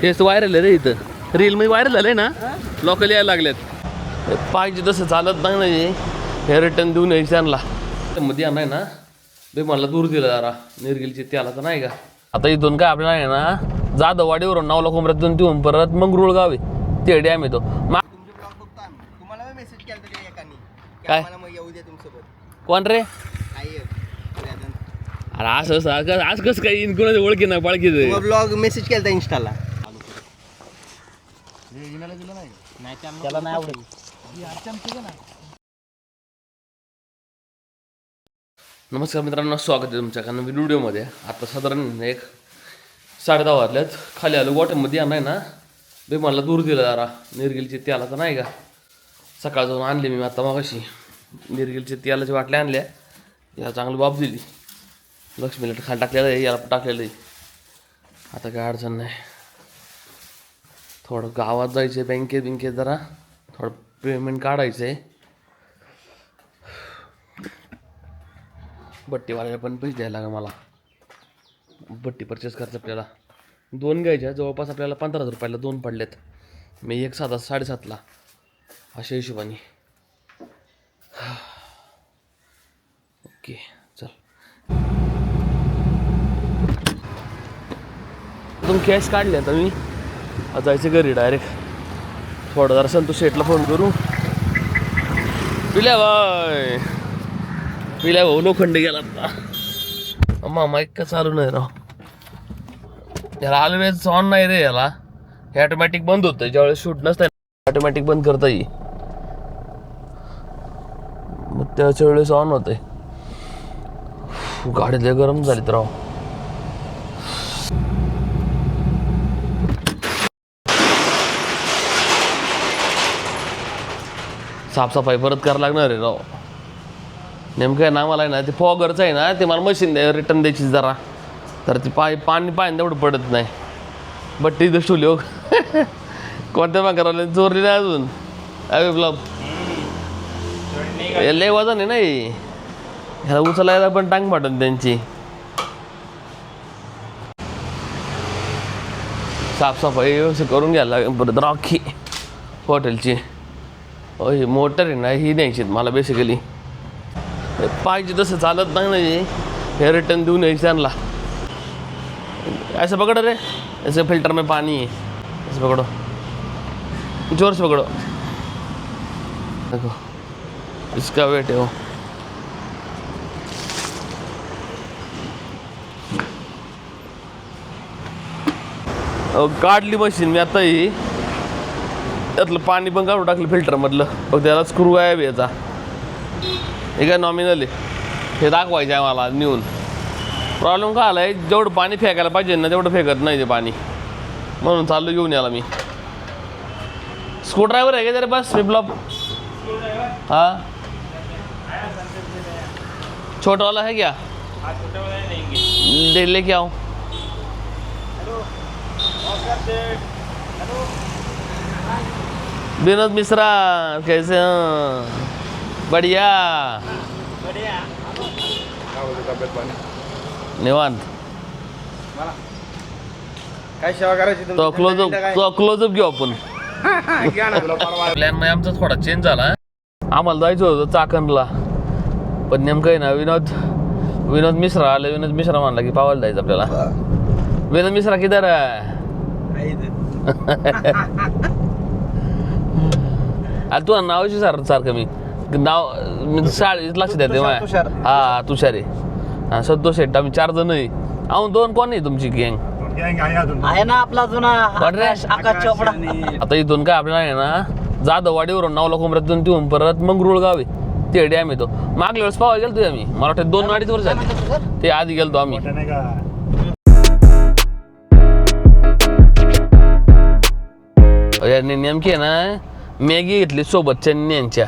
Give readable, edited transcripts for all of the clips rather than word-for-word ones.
हेच व्हायरल आहे रे इथं, रील मध्ये व्हायरल झालंय ना, लोकल यायला लागलेत. पाहिजे तसं चालत नाही, हे रिटर्न देऊन यायचं आणला मध्ये आणाय ना बे, मला दूर दिलं जरा निर्गिलची त्याला तर नाही का. आता इथून काय आपल्याला आहे ना जाधववाडीवरून नावला कोंबऱ्यातून देऊन परत मंगरुळ गाव आहे, ते डॅम येतो. तुम्हाला मेसेज केला तरी एकानी काय मग येऊ द्या तुमच्यासोबत. कोण रे? काय अरे असं आज कसं काय इन कोणाची ओळखी नाही पाळखीचं ब्लॉग मेसेज केला इंस्टाला. त्याला नाही आवडत. नमस्कार मित्रांनो, स्वागत आहे तुमच्या नवीन व्हिडिओमध्ये. आता साधारण 10:30 वाजल्यात. खाली आलो गोठ्यामध्ये आणाय ना बे, मला दूर दिलं जरा निर्गिलची त्याला तर नाही का. सकाळ जाऊन आणली मी आता मगाशी निर्गिलची त्यालाची वाटल्या आणल्या, याला चांगली बाब दिली. लक्ष्मीला खाली टाकलेलं आहे, याला टाकलेलं आहे. आता काय अडचण नाही. थोडं गावात जायचं आहे, बँकेत जरा थोडं पेमेंट काढायचं आहे. बट्टीवाल्याला पण पैसे द्यायला लागेल मला. बट्टी परचेस करायचं आपल्याला. 2 घ्यायच्या, जवळपास आपल्याला 15,000 रुपयाला 2 पडलेत. मी एक 7.5ला अशा हिशोबाने. ओके चल, तुम्ही कॅश काढले आता मी जायचं घरी डायरेक्ट. थोडं जरा संतोष शेटला फोन करू. पिल्या भाऊ लोखंड गेला आता. मामा एक का चालू नाही राव, याला ऑलवेज ऑन नाही रे. याला हे ऑटोमॅटिक बंद होतं ज्यावेळेस शूट नसतं, ऑटोमॅटिक बंद करता येईल, मग त्याच्या वेळेस ऑन होतंय. गाडीतले गरम झालीत राव. साफसफाई परत करावं लागणार आहे राव. नेमकं आहे ना, मला आहे ना ते फॉगरचं आहे ना, ते मला मशीन रिटर्न द्यायची जरा. तर ते पाणी तेवढं पडत नाही. बट्टी इथं ठेवली हो. कोणत्या मागं चोरली नाही अजून. अरे ब्लॉग लय वजन आहे नाही, ह्याला उचलायला पण टांग पाठवून त्यांची. साफसफाई व्यवस्थित करून घ्यायला लागेल परत. राखी हॉटेलची ही मोटर आहे ना, ही न्यायची मला बेसिकली. पाहिजे तसं चालत नाही, हे रिटर्न देऊन यायचं आणला. ऐसे पकड़ो रे, ऐसे फिल्टर में पानी है, ऐसे पकड़ो, जोर से पकड़ो. देखो इसका वेट है वो. काढली मशीन मी आता. ही त्यातलं पाणी पण काढून टाकलं फिल्टरमधलं. बघ त्याला स्क्रू आहे याचा. हे काय नॉमिनल आहे, हे दाखवायचं आहे मला नेऊन. प्रॉब्लेम काय आला आहे, जेवढं पाणी फेकायला पाहिजे ना तेवढं फेकत नाही ते पाणी, म्हणून चाललो घेऊन याला मी. स्क्रू ड्रायव्हर आहे का तरी बस फ्लिपलॉप? हाँ छोटा वाला है क्या? ले लेके आओ. विनोद मिश्रा कैसे हैं? बढ़िया निवांत. काय सेवा करायची तो क्लोजअप घेऊ आपण. प्लॅन मध्ये आमचा थोडा चेंज झाला. आम्हाला जायचं होतं चाकणला, पण नेमकं आहे ना विनोद मिश्रा आले. विनोद मिश्रा म्हणला की पावायला जायचं आपल्याला. विनोद मिश्रा किधर आहे? अरे तू नावाची सारखं मी नाव शाळेत लक्ष द्या तेव्हा. हा तुषार आहे. हा संतोष शेट्टा. आम्ही 4 जण आहे. अहो 2 कोण आहे तुमची गँग? आहे ना आपला जुना आकाश चोपडा. आता इथून काय आपल्याला आहे ना जाधववाडीवरून नावला कोंबऱ्यातून देऊन परत मंगरुळ गाव आहे, ते डॅम येतो. मागल्या वेळेस पाहायला गेलतो आम्ही, मला वाटतं 2-2.5 वर्ष झाली. ते आधी गेलतो आम्ही. नेमकी आहे ना मॅगी घेतली सोबतच्या यांच्या.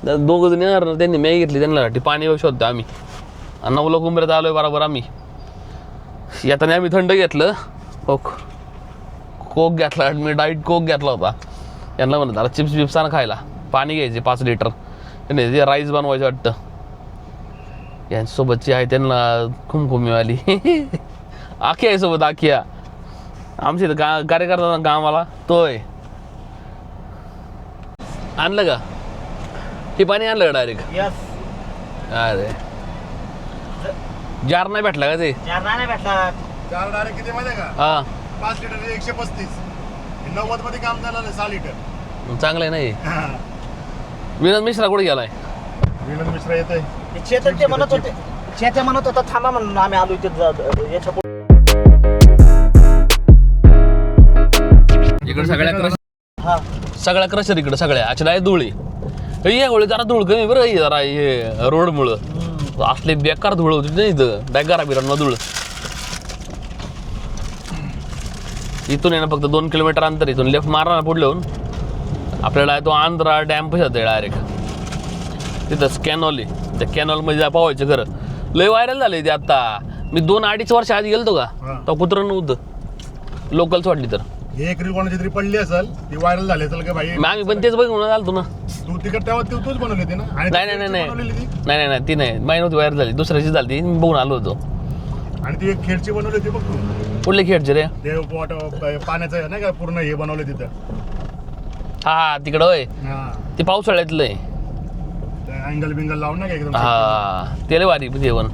2 जण येणार ना, त्यांनी मॅगी घेतली. त्यांना पाणी शोधतो आम्ही. नावला कोंबऱ्यात आलोय बरोबर आम्ही. येताना आम्ही थंड घेतलं, हो कोक घेतला मी डाईट कोक घेतला होता. यांना म्हणत आता चिप्स बिप्स ना खायला. पाणी घ्यायचे 5 लिटर. नाही ते राईस बनवायचं वाटतं. यांच्यासोबतची आहे त्यांना खुमखुमीवाली आखी आहे सोबत आखिया. आमच्या इथं कार्यकर्ता कामाला तोय आणलं का हे पाणी आणलं का डायरेक्ट. यस अरे जार नाही भेटला का ते. नाही भेटला. चार डायरेक्ट किती माहिती आहे का? हा 5 लिटर 135. 90 मध्ये काम झालं 6 लिटर. चांगलं आहे नाही. विनोद मिश्रा कुठे गेलाय. विनोद मिश्रा येतोय. चेतन ते म्हणत होते. चेतन म्हणत होता थांबा म्हणून आम्ही आलो इथे याच्या पुढे. इकडे सगळ्या हा सगळ्या क्रशर इकडे सगळ्या अच्छा आहे धुळी. हे गोळी जरा धूळ कमी बरं हे जरा हे रोडमुळं असले बेकार धूळ होती नाही इथं डायगारा बिरांना धूळ. इथून आहे ना फक्त 2 किलोमीटर अंतर. इथून लेफ्ट मारा ना पुढे होऊन आपल्याला तो आंध्रा डॅम पैसा डायरेक्ट तिथं कॅनॉल आहे. त्या कॅनॉलमध्ये पावायचं खरं लय व्हायरल झालं ते आता. मी 2-2.5 वर्ष आधी गेलतो का तो कुत्रं नव्हतं लोकल सोडली तर. एक रील कोणाची तरी पडली असेल ती व्हायरल झाली असेल का भाई. आम्ही पण तेच बघून आलतो ना. तू तिकट तेव्हा तूच बनवली होती ना. आणि नाही ती नाही माही नव्हती व्हायरल झाली. दुसऱ्याची झाली ती मी बघून आलो होतो. आणि ती एक खेळची बनवली होती बघ तू. कुठले खेळचे रे. ते पाण्याचं नाही का पूर्ण हे बनवलं तिथं. हा तिकडं होय हा ते पावसाळ्यातलं आहे. अँगल बिंगल लावून ना एकदम. हा त्याला वारी जेवण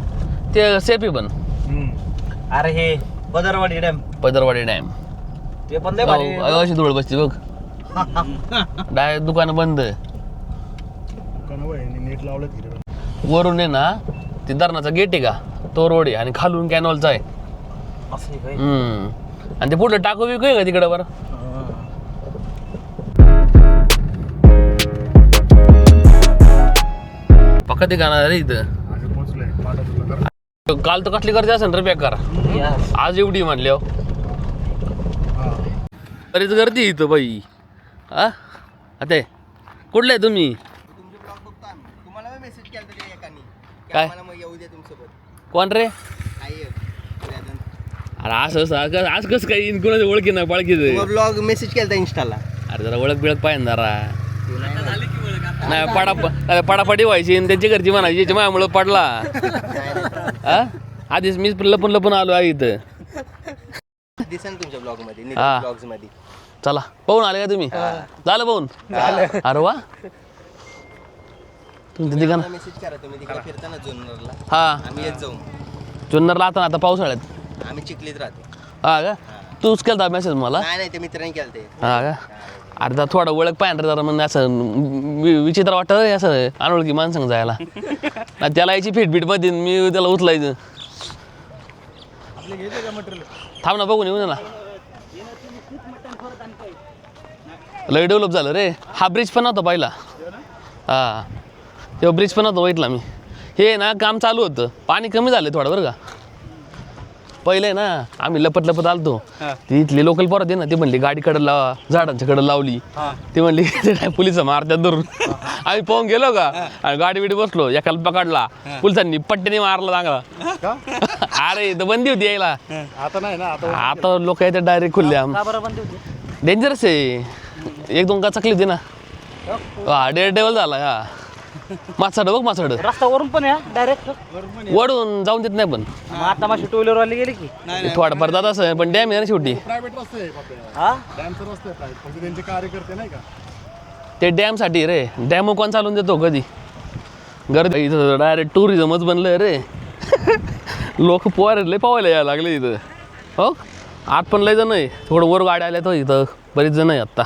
ते सेफी पण. अरे हे बदरवाडी डॅम पदरवाडी डॅम ते पण लय भारी. अशी धूळ बसते बघ. डायरेक्ट दुकान बंद. नीट लावलं तिकडे. वरून आहे ना ते धरणाचा गेट आहे का तो रोड आहे आणि खालून कॅनॉलचा आहे. असं आहे काय? आणि ते पुढलं टाकू बिकू आहे का तिकडं बरं. पक्का ते गाणं रे इथं. आणि पोहोचलंय पाटा तुला. काल तर कसली गर्दी असेल रे बेकार. Yes. आज एवढी म्हणली हो बरीच गर्दी इथं बाई. हा आता कुठलं आहे तुम्ही. तुमचे ब्लॉग बघतो आम्ही. तुम्हाला मेसेज केला ते एकानी की काय? आम्हाला मग येऊ द्या तुमच्यासोबत. कोण रे. आहे वेदन. अरे असं आज कसं काही इन कोणाचं ओळखी ना पाळखीचं. मग ब्लॉग मेसेज केलता इंस्टाला. अरे जरा ओळख बिळख पाहिजे ना जरा. नाही पडापडी व्हायची आणि त्यांची घरची म्हणायची याच्या माझ्यामुळं पडला. हा आधीच मीच लपून आलो आहे इथं. दिसेल तुमच्या ब्लॉग मध्ये हा. ब्लॉग्स मध्ये. चला पाहून आले का तुम्ही. झालं पाहून. अरे वा तुम्ही तिथे का ना. मेसेज करा तुम्ही तिकडे फिरताना जुन्नरला. हा आम्ही येत जाऊ. जुन्नरला आता पावसाळ्यात. आम्ही चिखलीत राहतो. हा का तूच केलता मेसेज मला. नाही ते मित्रांनी केलं ते. हा का अरे थोडं ओळख पाहिजे जरा मग असं विचित्र वाटत असं अनोळखी माणसं जायला. त्याला यायची फिटफिट मध्ये मी त्याला उचलायचं. थांब ना बघून येऊ ना. लय डेव्हलप झालं रे. हा ब्रिज पण नव्हता पहिला. हा तेव्हा ब्रिज पण नव्हतं बघितला मी. हे ना काम चालू होतं पाणी कमी झालं थोडं बरं का. पहिले ना आम्ही लपत आलतो. ती इथली लोकल पोरं ते ना ते म्हणली गाडी कडे लावा झाडांच्या कडे लावली. ते म्हणली पोलिस मारत्यात धरून. आम्ही पाहून गेलो का आणि गाडी बिडी बसलो एकाला पकडला पोलिसांनी पट्ट्याने मारला चांगला. अरे तर बंदी होती यायला. आता नाही ना. आता लोक येतात डायरेक्ट खुल्ल्या. का बरं बंद होती? डेंजरस आहे. 1-2 का चकली होती ना. हा डेअर झाला हा. मासाड बघ मासाड रस्त्यावरून पण या डायरेक्ट वडून जाऊन देत नाही पण. मग आता माझी 2 व्हीलर वाली गेली की. थोडाफार जात असं पण डॅम आहे ना शेवटी. प्रायव्हेट रस्ते आहे. हा डॅमचं रस्ते आहे फक्त त्यांचे कार्यकर्ते नाही का. ते डॅमसाठी रे. डॅम कोण चालून देतो कधी. गर्दी इथं डायरेक्ट टुरिझमच बनलं रे. लोक पोहायला लय पावायला यायला लागले इथं. हो आत पण लय जण आहे. थोडं वर गाड्या आल्या तर इथं बरीच जण आहे आत्ता.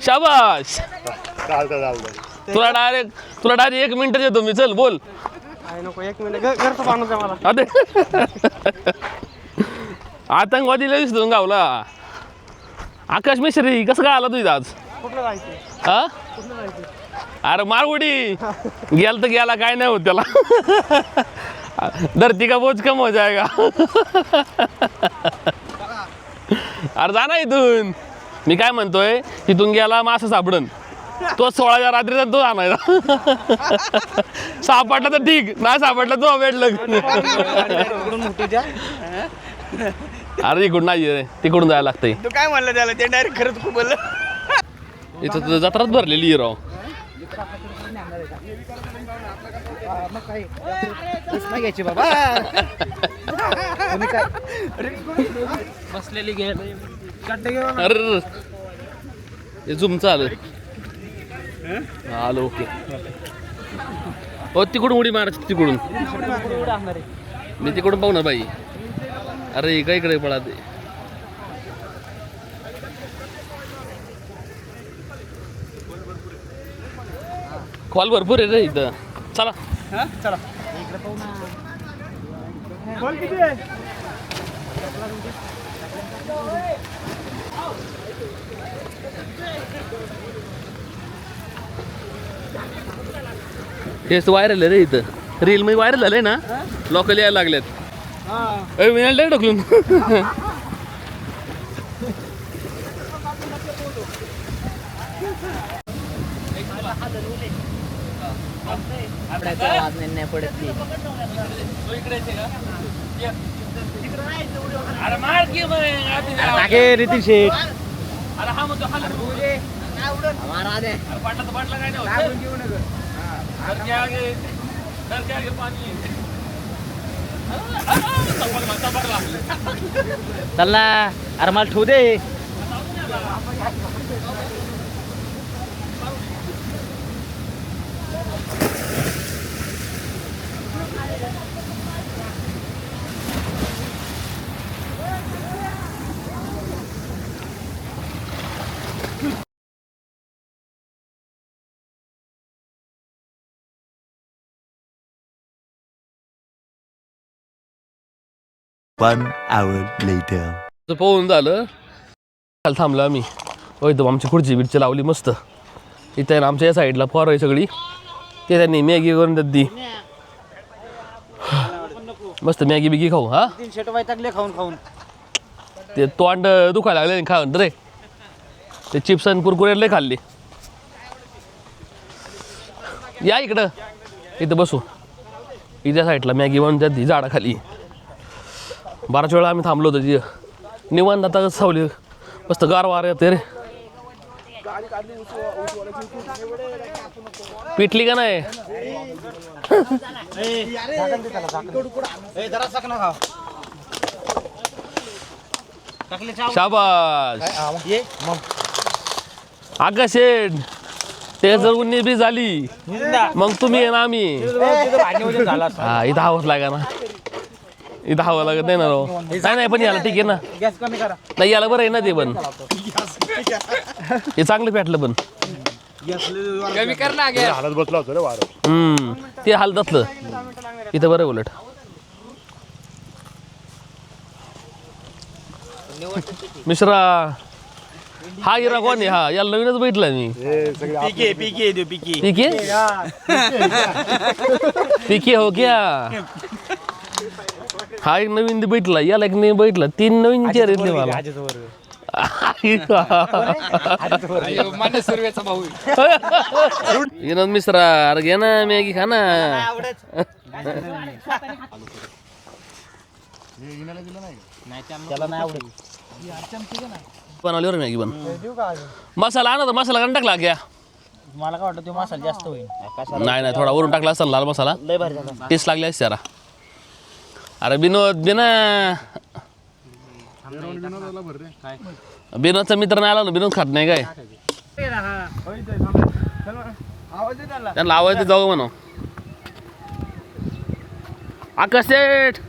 शाबाश चालतं. तुला डायरेक्ट 1 मिनिट देतो मी. चल बोल. नको 1 मिनिट घरचं माणूस आहे मला. अरे आतंकवादी लय दिसतो गावला. आकाश मिश्री कसं काय आला तू इथं आज. कुठलं जायचं? हा कुठलं जायचं? अरे मारगुडी गेल तर गेला काय नाही होत त्याला. धरती का बोझ कम हो जाएगा. अरे जा ना इथून. मी काय म्हणतोय तिथून गेला मासा सापडन तो 16च्या रात्रीचा तो आणायचा. सापडला तर ठीक नाही सापडला तो भेटलं. अरे इकडून नाही रे, तिकडून जायला लागतंय. तू काय म्हणलं त्याला ते डायरेक्ट खरंच खूप बोललं. इथं तर जत्राच भरलेली आहे राव. मग काय रिस्क नाही घ्यायची बाबा. तुम्ही काय बसलेली घे अरे हे झुम चालू आलो. ओके हो, तिकडून उडी मारायची तिकडून. मी तिकडून पाहू ना बाई. अरे इकडे इकडे पळा ते. कॉल भरपूर आहे रे इथं. चला चला हेच व्हायरल आहे रे इथं. रील मध्ये व्हायरल झालंय ना, लोकल यायला लागल्यात. विनायला ढकलून. नाही पडत रितिक शेठ चला. अरे मला ठेवू दे. One hour later. पोहून झालं. खाली थांबलो आम्ही. हो इथं आमची खुर्ची बिर्ची लावली मस्त. इथं आहे ना आमच्या या साईडला पोर आहे सगळी. ते त्यांनी मॅगी करून देत. मस्त मॅगी बिगी खाऊ. हा 3 शेट वैतागले खाऊन खाऊन. ते तोंड दुखायला लागले खाऊन रे. ते चिप्स आणि कुरकुरे लय खाल्ले. या इकडं, इथं बसू. इथ्या साईडला मॅगी बनवून त्यात झाडाखाली. बराच वेळा आम्ही थांबलो होतो तिथं. निवांत आता सावली मस्त गार वार येते रे. पिटली का नाही? शाबास. आका शेठ ते जर उन्नी बी झाली मग तुम्ही आहे ना आम्ही. हा इथं हवंच लागा ना. इथं हवं लागत नाही ना राव. नाही पण याला ठीक आहे ना. गॅस कमी करा. नाही याला बरं आहे ना ते पण. हे चांगलं पेटलं पण. कमी कर ना हालत बसला होतो रे वारं. ते हालत असलं इथं बरं उलट. मिश्रा हा हिरा कोण आहे? हा याला नवीनच बैठला मी. पीके पीके देऊ पीके. ठीक आहे ठीक आहे हो क्या. हा एक नवीन बैठला, याला एक नवीन बैठला. 3 नवीन चेहरे आहेत मला. विनोद मिश्रा अरे घे ना मॅगी खा ना. त्याला नाही आवडत. बनवली बरं मॅगी पण. मसाला आणा तर मसाला का टाकला घ्या. मला काय वाटतं तो मसाला जास्त होईल. नाही नाही थोडा वरून टाकला असेल लाल मसाला. लय भारी झाला. टेस्ट लागली असते जरा. अरे बिनोद बिना बिनोदचा मित्र नाही आला ना. बिनोद खात नाही काय. त्यांना आवाज जाऊ म्हणा. आकाश सेठ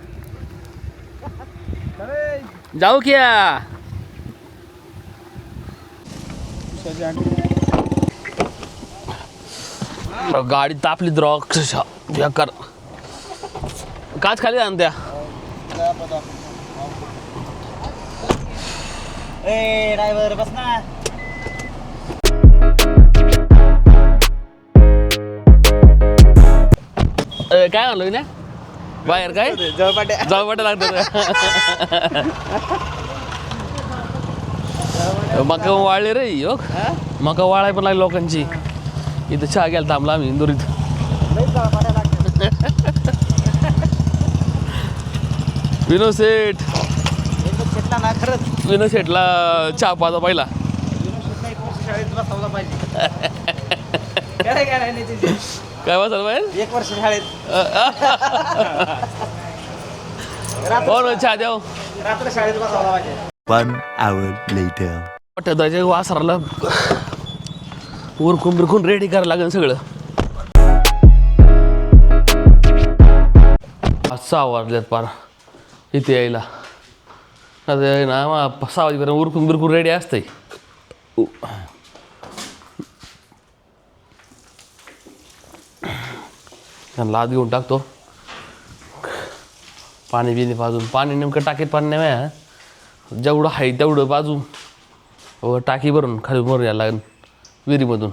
जाऊ क्या. गाडी तापली द्रॉक्ष बेकार. काच खाली आण त्या. ए ड्रायव्हर बस ना. काय म्हणलो ना बाहेर काय जवळपाट्या लागतात. मका वाळले रे योग. मका वाळाय पण लागली लोकांची. इथं चहा घ्यायला थांबला आम्ही इंदोरीत. विनोद सेठ शेटला ना खरंच विनोद शेटला चहा पाजा पहिला युनिव्हर्सिटीला 1 वर्ष शाळेत बसवला पाहिजे. काय नाही नितीनजी. काय बसायला पाहिजे 1 वर्ष शाळेत हो ना चहा द्याव रात्र शाळेत बसवला पाहिजे. 1 hour later. वाटतं वासराला उरकून बिरकून रेडी करायला लागेल सगळं. 6 वाजल्यात पार इथे यायला. आता आहे ना 6 वाजेपर्यंत उरकून बिरकून रेडी असतंय. त्यांना लाद घेऊन टाकतो. पाणी बिणी पाजून पाणी नेमकं टाकीत पाणी नाही जेवढं आहे तेवढं बाजू टाकी भरून खाली वर यायला लागेल विहिरीमधून.